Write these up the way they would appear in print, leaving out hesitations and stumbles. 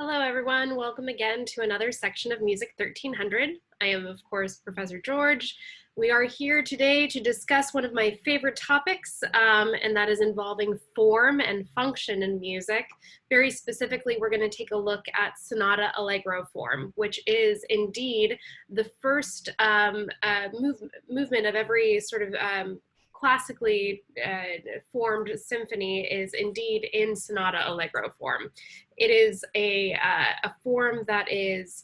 Hello, everyone. Welcome again to another section of Music 1300. I am, of course, Professor George. We are here today to discuss one of my favorite topics, and that is involving form and function in music. Very specifically, we're going to take a look at Sonata Allegro form, which is indeed the first movement of every sort of classically formed symphony is indeed in Sonata Allegro form. It is a form that is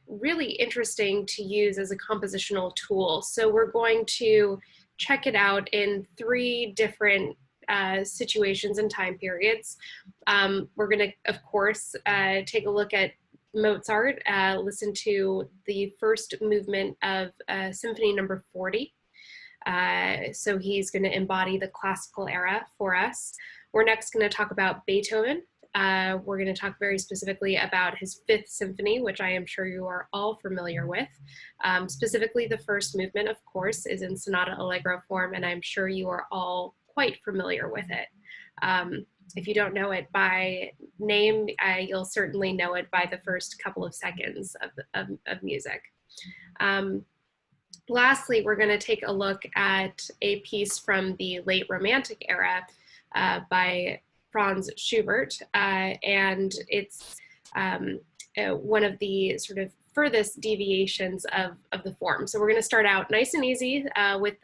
really interesting to use as a compositional tool. So we're going to check it out in three different situations and time periods. We're going to, of course, take a look at Mozart, listen to the first movement of Symphony number 40. So he's going to embody the classical era for us. We're next going to talk about Beethoven. We're going to talk very specifically about his Fifth Symphony, which I am sure you are all familiar with. Specifically, the first movement, of course, is in Sonata Allegro form, and I'm sure you are all quite familiar with it. If you don't know it by name, you'll certainly know it by the first couple of seconds of music. Lastly, we're going to take a look at a piece from the late Romantic era by Franz Schubert, and it's one of the sort of furthest deviations of the form. So we're going to start out nice and easy with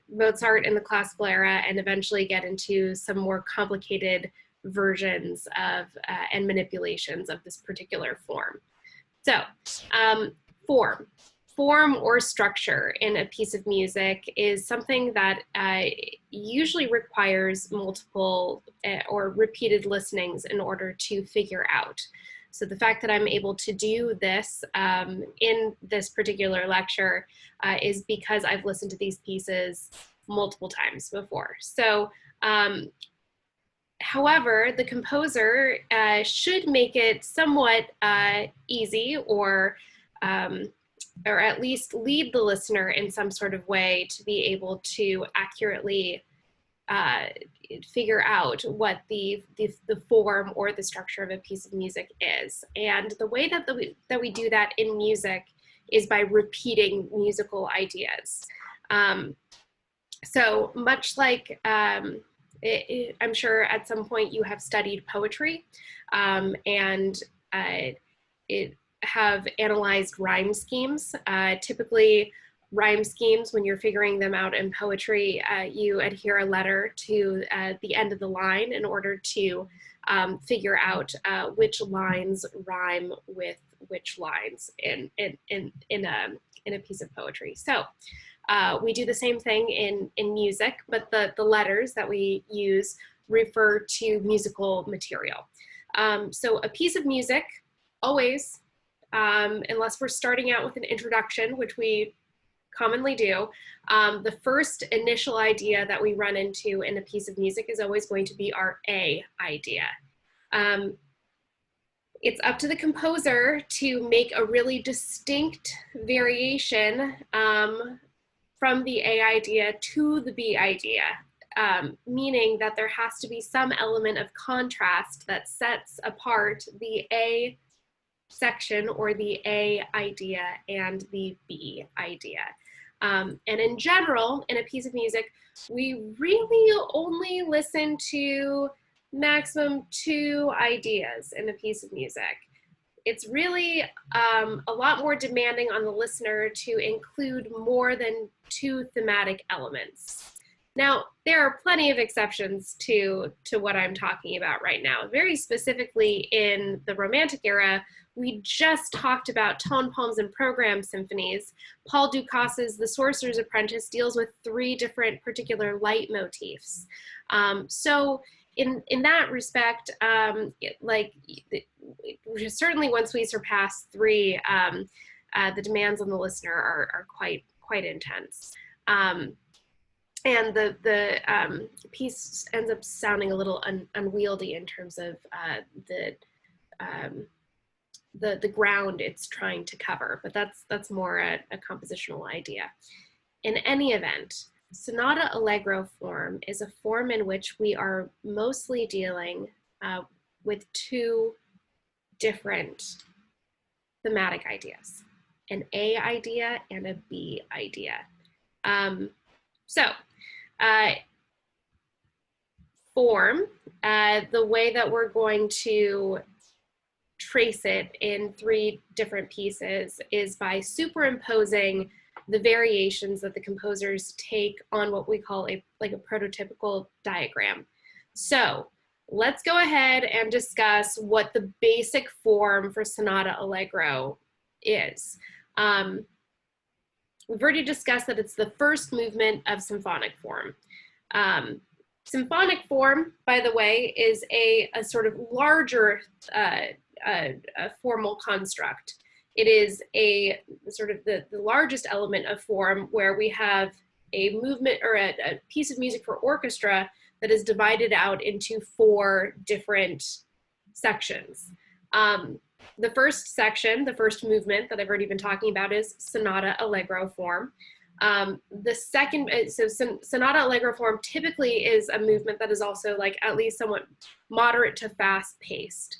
Mozart in the classical era and eventually get into some more complicated versions of and manipulations of this particular form. So form or structure in a piece of music is something that usually requires multiple or repeated listenings in order to figure out. So the fact that I'm able to do this in this particular lecture is because I've listened to these pieces multiple times before. So however, the composer should make it somewhat easy or at least lead the listener in some sort of way to be able to accurately figure out what the form or the structure of a piece of music is. And the way that we do that in music is by repeating musical ideas. So much like I'm sure at some point you have studied poetry and have analyzed rhyme schemes. Typically, rhyme schemes, when you're figuring them out in poetry, you adhere a letter to the end of the line in order to figure out which lines rhyme with which lines in a piece of poetry. So we do the same thing in music, but the letters that we use refer to musical material. So a piece of music always, unless we're starting out with an introduction, which we commonly do, the first initial idea that we run into in a piece of music is always going to be our A idea. It's up to the composer to make a really distinct variation from the A idea to the B idea, meaning that there has to be some element of contrast that sets apart the A section or the A idea and the B idea. And in general, in a piece of music, we really only listen to maximum 2 ideas in a piece of music. It's really a lot more demanding on the listener to include more than 2 thematic elements. Now, there are plenty of exceptions to what I'm talking about right now. Very specifically in the Romantic era, we just talked about tone poems and program symphonies. Paul Ducas's The Sorcerer's Apprentice deals with 3 different particular leitmotifs. So in that respect, certainly once we surpass 3, the demands on the listener are quite intense. And the piece ends up sounding a little unwieldy in terms of the ground it's trying to cover, but that's more a compositional idea. In any event, Sonata Allegro form is a form in which we are mostly dealing with two different thematic ideas, an A idea and a B idea. Form, the way that we're going to trace it in three different pieces is by superimposing the variations that the composers take on what we call a prototypical diagram. So let's go ahead and discuss what the basic form for Sonata Allegro is. We've already discussed that it's the first movement of symphonic form. Symphonic form, by the way, is a sort of larger a formal construct. It is a sort of the largest element of form, where we have a movement or a piece of music for orchestra that is divided out into four different sections. The first section, the first movement that I've already been talking about, is Sonata Allegro form. The second, so Sonata Allegro form typically is a movement that is also like at least somewhat moderate to fast paced.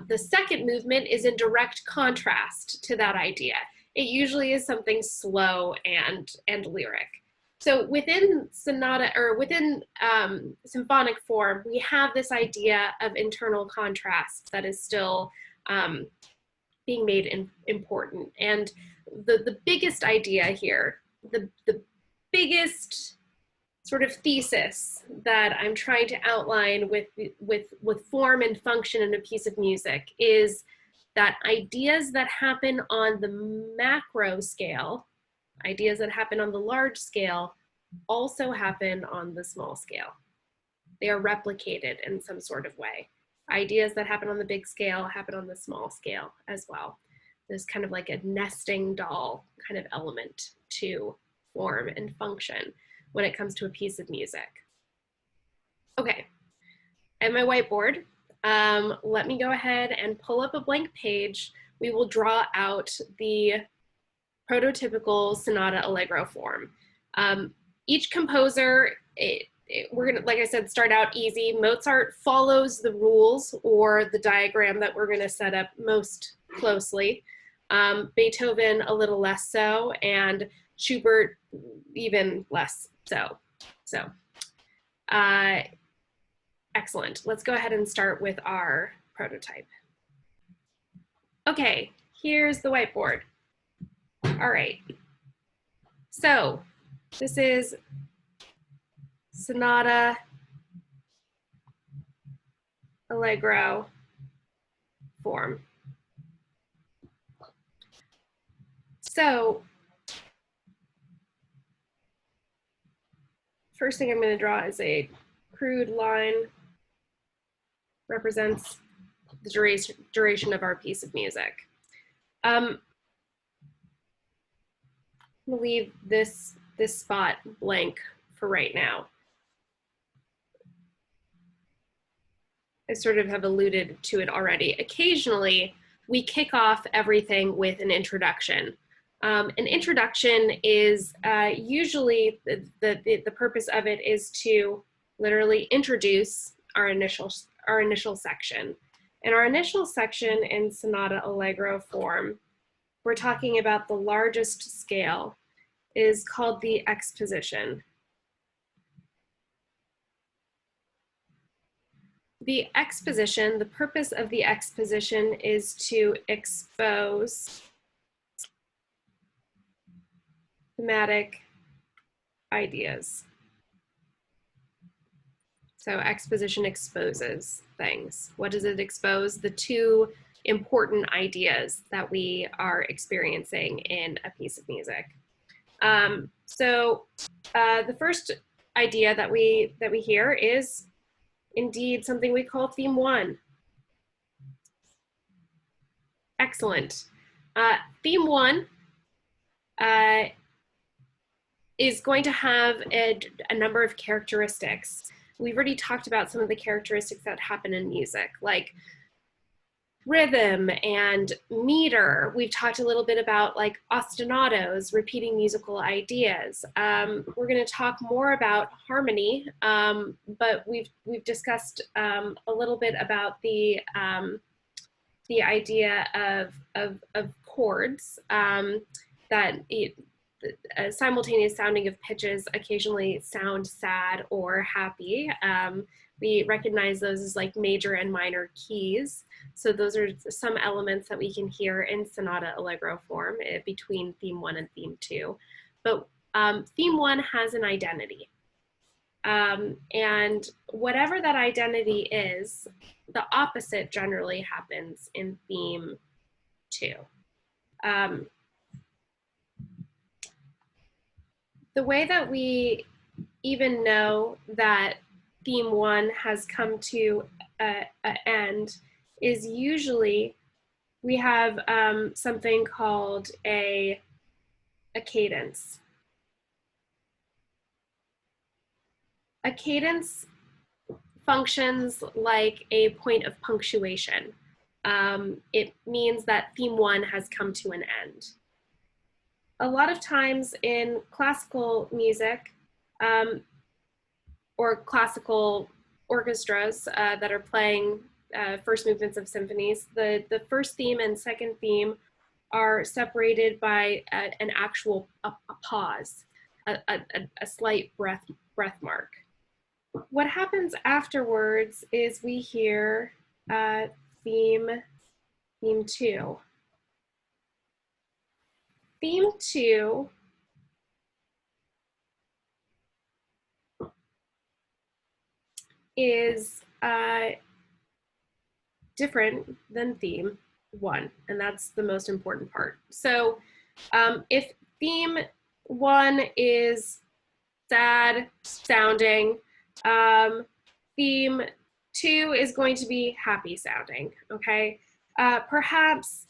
The second movement is in direct contrast to that idea. It usually is something slow and lyric. So within sonata, or within symphonic form, we have this idea of internal contrast that is still being made important. And the biggest idea here, the biggest sort of thesis that I'm trying to outline with form and function in a piece of music is that ideas that happen on the macro scale, ideas that happen on the large scale, also happen on the small scale. They are replicated in some sort of way. Ideas that happen on the big scale happen on the small scale as well. There's kind of like a nesting doll kind of element to form and function when it comes to a piece of music. Okay, I have my whiteboard. Let me go ahead and pull up a blank page. We will draw out the prototypical Sonata Allegro form. Each composer, we're gonna, like I said, start out easy. Mozart follows the rules or the diagram that we're gonna set up most closely. Beethoven a little less so, and Schubert even less so. Excellent. Let's go ahead and start with our prototype. Okay, here's the whiteboard. All right. So this is Sonata Allegro form. So first thing I'm going to draw is a crude line, represents the duration of our piece of music. I'm going to leave this spot blank for right now. I sort of have alluded to it already. Occasionally, we kick off everything with an introduction. An introduction is usually the purpose of it is to literally introduce our initial section. In our initial section in Sonata Allegro form, we're talking about the largest scale, is called the exposition. The exposition, the purpose of the exposition is to expose thematic ideas. So exposition exposes things. What does it expose? The two important ideas that we are experiencing in a piece of music. The first idea that we hear is indeed something we call theme one. Excellent. Theme one is going to have a number of characteristics. We've already talked about some of the characteristics that happen in music, like rhythm and meter. We've talked a little bit about like ostinatos, repeating musical ideas. We're going to talk more about harmony, but we've discussed a little bit about the idea of chords, that a simultaneous sounding of pitches occasionally sound sad or happy. We recognize those as like major and minor keys. So those are some elements that we can hear in Sonata Allegro form between theme 1 and theme 2. But theme 1 has an identity. And whatever that identity is, the opposite generally happens in theme 2. The way that we even know that theme 1 has come to an end is usually we have something called a cadence. A cadence functions like a point of punctuation. It means that theme 1 has come to an end. A lot of times in classical music, or classical orchestras that are playing first movements of symphonies, the first theme and second theme are separated by an actual pause, a slight breath mark. What happens afterwards is we hear theme 2. Theme 2 is different than theme 1, and that's the most important part. So if theme 1 is sad sounding, theme 2 is going to be happy sounding, okay? Perhaps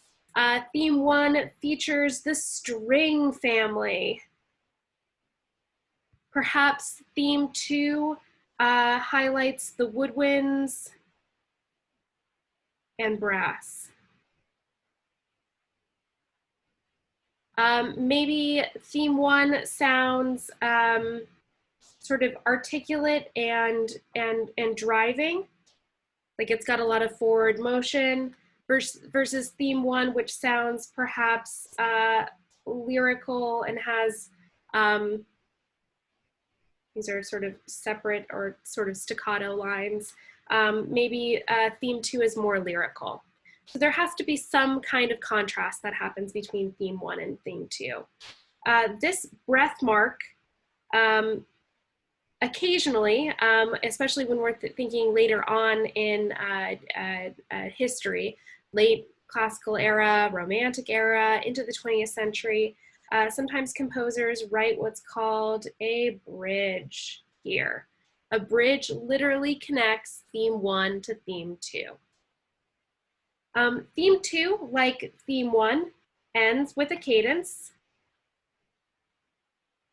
theme 1 features the string family. Perhaps theme 2 highlights the woodwinds and brass. Maybe theme 1 sounds sort of articulate and driving, like it's got a lot of forward motion, versus theme 1, which sounds perhaps lyrical and has these are sort of separate or sort of staccato lines. Maybe theme 2 is more lyrical. So there has to be some kind of contrast that happens between theme 1 and theme 2. This breath mark, occasionally, especially when we're thinking later on in history, late classical era, romantic era, into the 20th century, sometimes composers write what's called a bridge here. A bridge literally connects theme 1 to theme 2. Theme 2, like theme 1, ends with a cadence.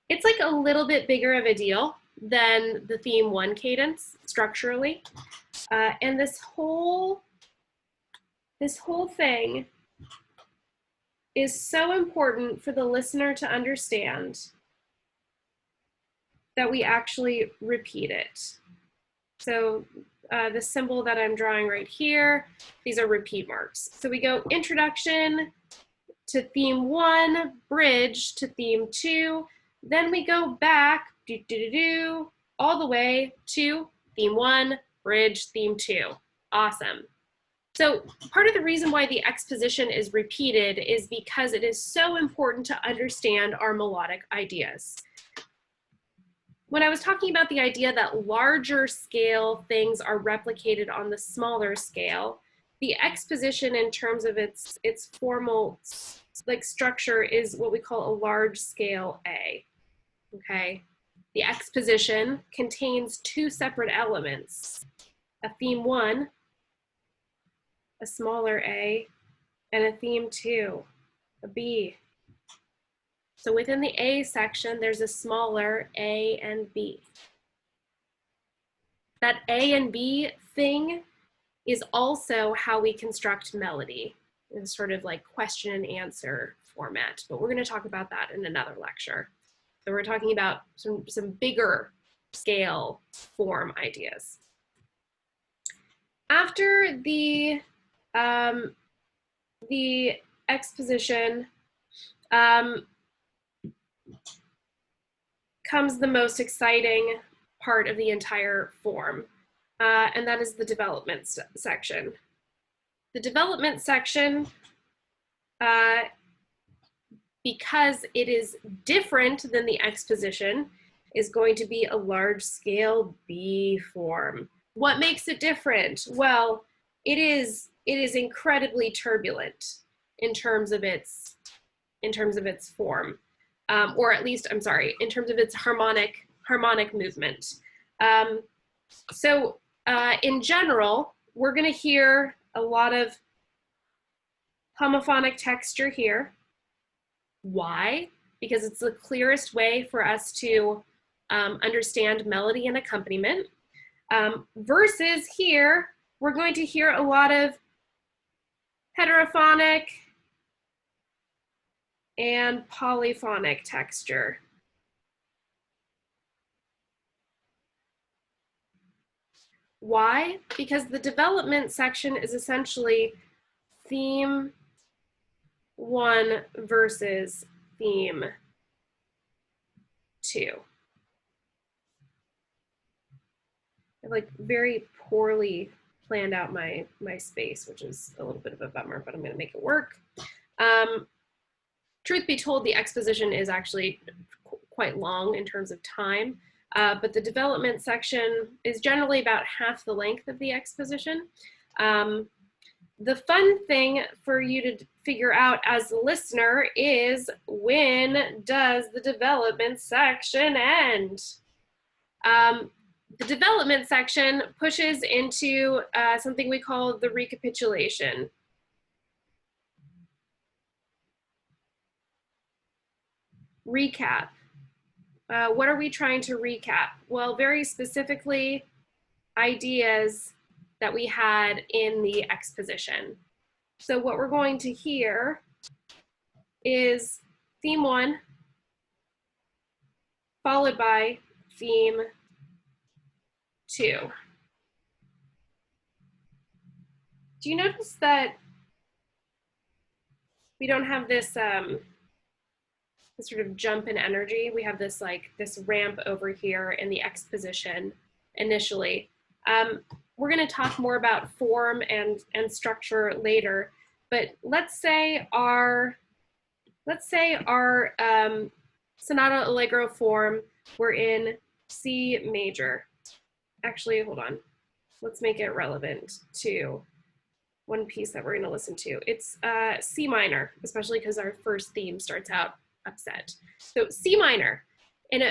It's like a little bit bigger of a deal than the theme 1 cadence structurally. And this whole thing is so important for the listener to understand that we actually repeat it. So the symbol that I'm drawing right here, these are repeat marks. So we go introduction to theme 1, bridge to theme 2, then we go back all the way to theme 1, bridge, theme 2. Awesome. So part of the reason why the exposition is repeated is because it is so important to understand our melodic ideas. When I was talking about the idea that larger scale things are replicated on the smaller scale, the exposition in terms of its formal like structure is what we call a large scale A, okay? The exposition contains 2 separate elements, a theme 1, a smaller A, and a theme 2, a B. So within the A section, there's a smaller A and B. That A and B thing is also how we construct melody in sort of like question and answer format. But we're going to talk about that in another lecture. So we're talking about some bigger scale form ideas. After the exposition comes the most exciting part of the entire form, and that is the development section. The development section, because it is different than the exposition, is going to be a large scale B form. What makes it different? Well, it is incredibly turbulent in terms of its form, or at least, I'm sorry, in terms of its harmonic movement. So in general, we're going to hear a lot of homophonic texture here. Why? Because it's the clearest way for us to understand melody and accompaniment. Versus here, we're going to hear a lot of heterophonic and polyphonic texture. Why? Because the development section is essentially theme 1 versus theme 2. I've like very poorly planned out my space, which is a little bit of a bummer, but I'm going to make it work. Truth be told, the exposition is actually quite long in terms of time, but the development section is generally about half the length of the exposition. The fun thing for you to figure out as a listener is, when does the development section end? The development section pushes into something we call the recapitulation. Recap. What are we trying to recap? Well, very specifically, ideas that we had in the exposition. So what we're going to hear is theme 1, followed by theme 2. Do you notice that we don't have this this sort of jump in energy? We have this this ramp over here in the exposition initially. We're going to talk more about form and structure later, but let's say our Sonata Allegro form, we're in C major. Actually, hold on. Let's make it relevant to one piece that we're going to listen to. It's C minor, especially because our first theme starts out upset. So C minor, and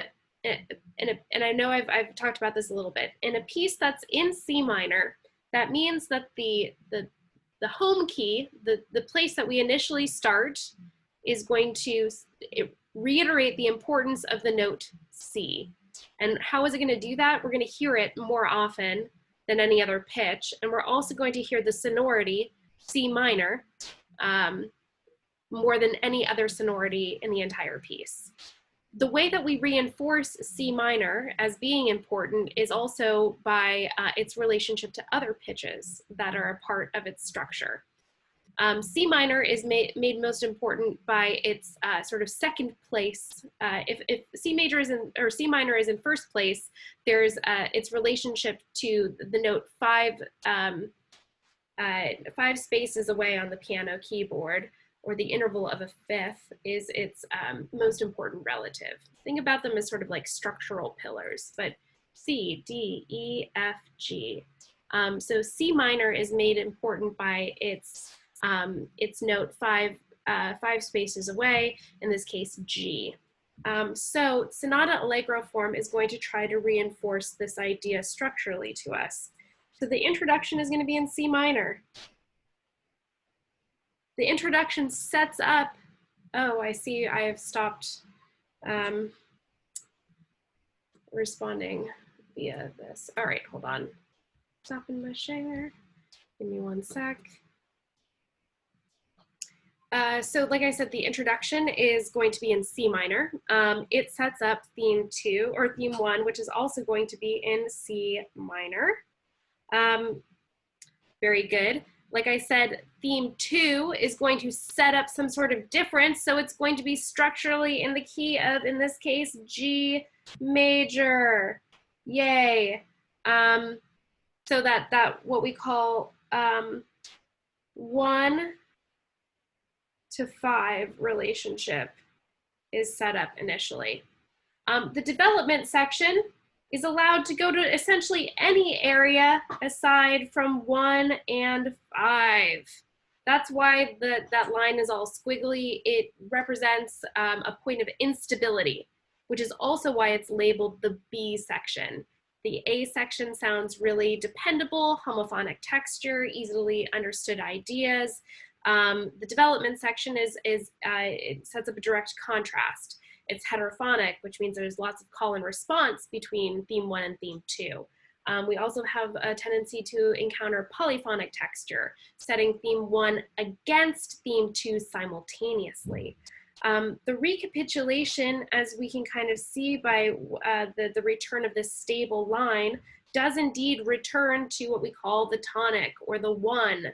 I know I've talked about this a little bit. In a piece that's in C minor, that means that the home key, the place that we initially start, is going to reiterate the importance of the note C. And how is it going to do that? We're going to hear it more often than any other pitch, and we're also going to hear the sonority C minor more than any other sonority in the entire piece. The way that we reinforce C minor as being important is also by its relationship to other pitches that are a part of its structure. C minor is made most important by its sort of second place. If C major is in, or C minor is in first place, there's its relationship to the note 5 spaces away on the piano keyboard, or the interval of a fifth, is its most important relative. Think about them as sort of like structural pillars, but C, D, E, F, G. So C minor is made important by its note 5 spaces away, in this case G. So Sonata Allegro form is going to try to reinforce this idea structurally to us. So the introduction is going to be in C minor. The introduction sets up, oh, I see I have stopped responding via this. All right, hold on. Stopping my share. one sec. So like I said, the introduction is going to be in C minor. It sets up theme 2 or theme 1, which is also going to be in C minor. Very good. Like I said, theme 2 is going to set up some sort of difference. So it's going to be structurally in the key of, in this case, G major. Yay. So that what we call 1 to 5 relationship is set up initially. The development section is allowed to go to essentially any area aside from 1 and 5. That's why that line is all squiggly. It represents a point of instability, which is also why it's labeled the B section. The A section sounds really dependable, homophonic texture, easily understood ideas. The development section it sets up a direct contrast. It's heterophonic, which means there's lots of call and response between theme 1 and theme 2. We also have a tendency to encounter polyphonic texture, setting theme 1 against theme 2 simultaneously. The recapitulation, as we can kind of see by the return of this stable line, does indeed return to what we call the tonic or the 1,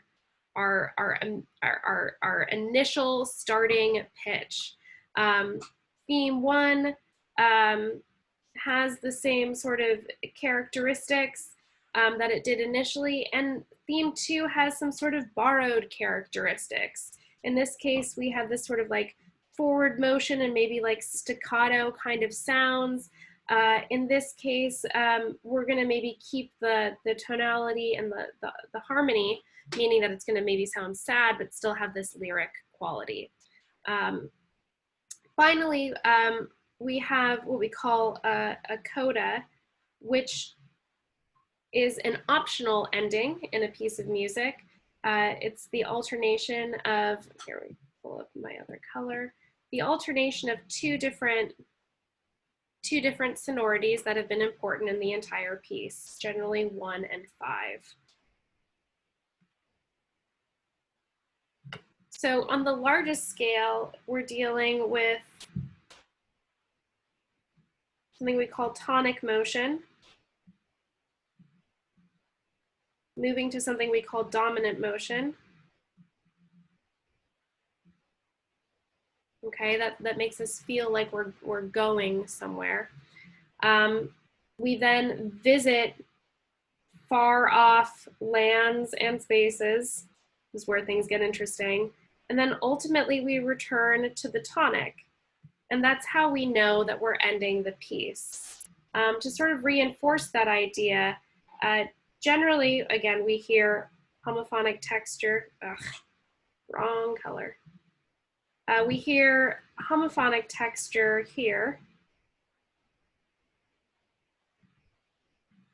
our initial starting pitch. Theme 1 has the same sort of characteristics that it did initially, and theme 2 has some sort of borrowed characteristics. In this case, we have this sort of like forward motion and maybe like staccato kind of sounds. In this case, we're going to maybe keep the tonality and the harmony, meaning that it's going to maybe sound sad but still have this lyric quality. Finally, we have what we call a coda, which is an optional ending in a piece of music. It's the alternation of, here we pull up my other color, the alternation of two different sonorities that have been important in the entire piece, generally 1 and 5. So on the largest scale, we're dealing with something we call tonic motion, moving to something we call dominant motion. Okay, that makes us feel like we're going somewhere. We then visit far off lands and spaces. This is where things get interesting. And then ultimately we return to the tonic. And that's how we know that we're ending the piece. To sort of reinforce that idea, generally, again, we hear homophonic texture, wrong color. We hear homophonic texture here.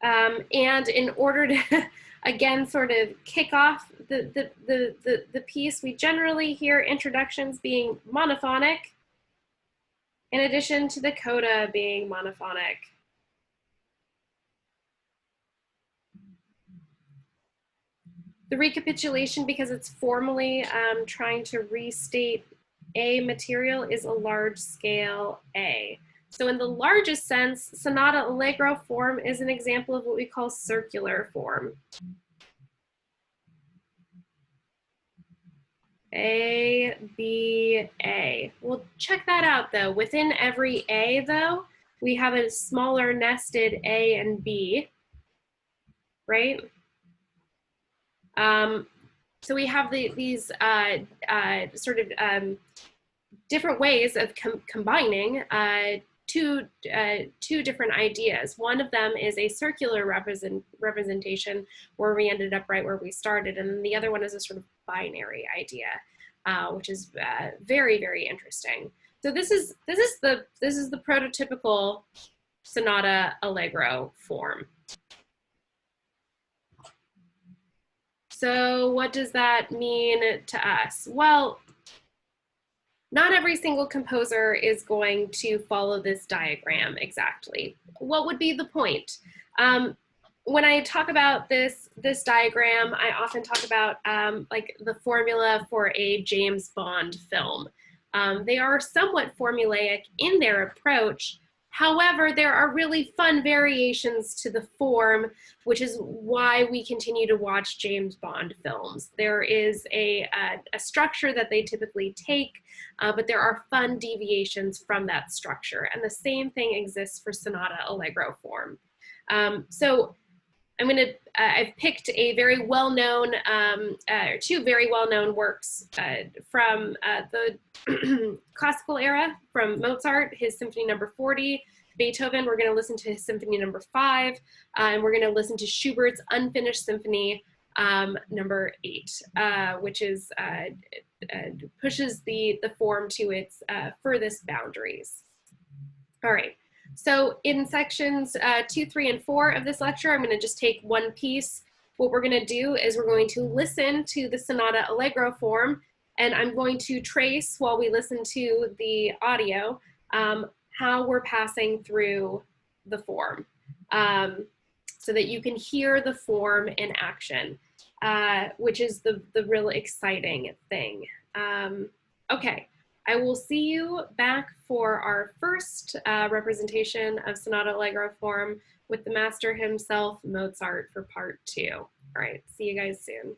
And in order to, again, sort of kick off the piece, we generally hear introductions being monophonic, in addition to the coda being monophonic. The recapitulation, because it's formally trying to restate A material, is a large scale A. So in the largest sense, Sonata Allegro form is an example of what we call circular form. A, B, A. Well, check that out though. Within every A though, we have a smaller nested A and B, right? So we have these sort of different ways of combining two different ideas. One of them is a circular representation where we ended up right where we started, and the other one is a sort of binary idea, which is very, very interesting. So this is the prototypical Sonata Allegro form. So what does that mean to us? Well, not every single composer is going to follow this diagram exactly. What would be the point? when I talk about this diagram, I often talk about like the formula for a James Bond film. They are somewhat formulaic in their approach. However, there are really fun variations to the form, which is why we continue to watch James Bond films. There is a structure that they typically take, but there are fun deviations from that structure. And the same thing exists for Sonata Allegro form. So I've picked a very well-known, or two very well-known works from the classical era, from Mozart, his Symphony Number 40. Beethoven, we're going to listen to his Symphony Number 5, and we're going to listen to Schubert's Unfinished Symphony Number 8, which is pushes the form to its furthest boundaries. All right. So in sections 2, 3, and 4 of this lecture, I'm going to just take one piece. What we're going to do is we're going to listen to the Sonata Allegro form, and I'm going to trace while we listen to the audio how we're passing through the form so that you can hear the form in action, which is the real exciting thing. Okay. I will see you back for our first representation of Sonata Allegro form with the master himself, Mozart, for part 2. All right, see you guys soon.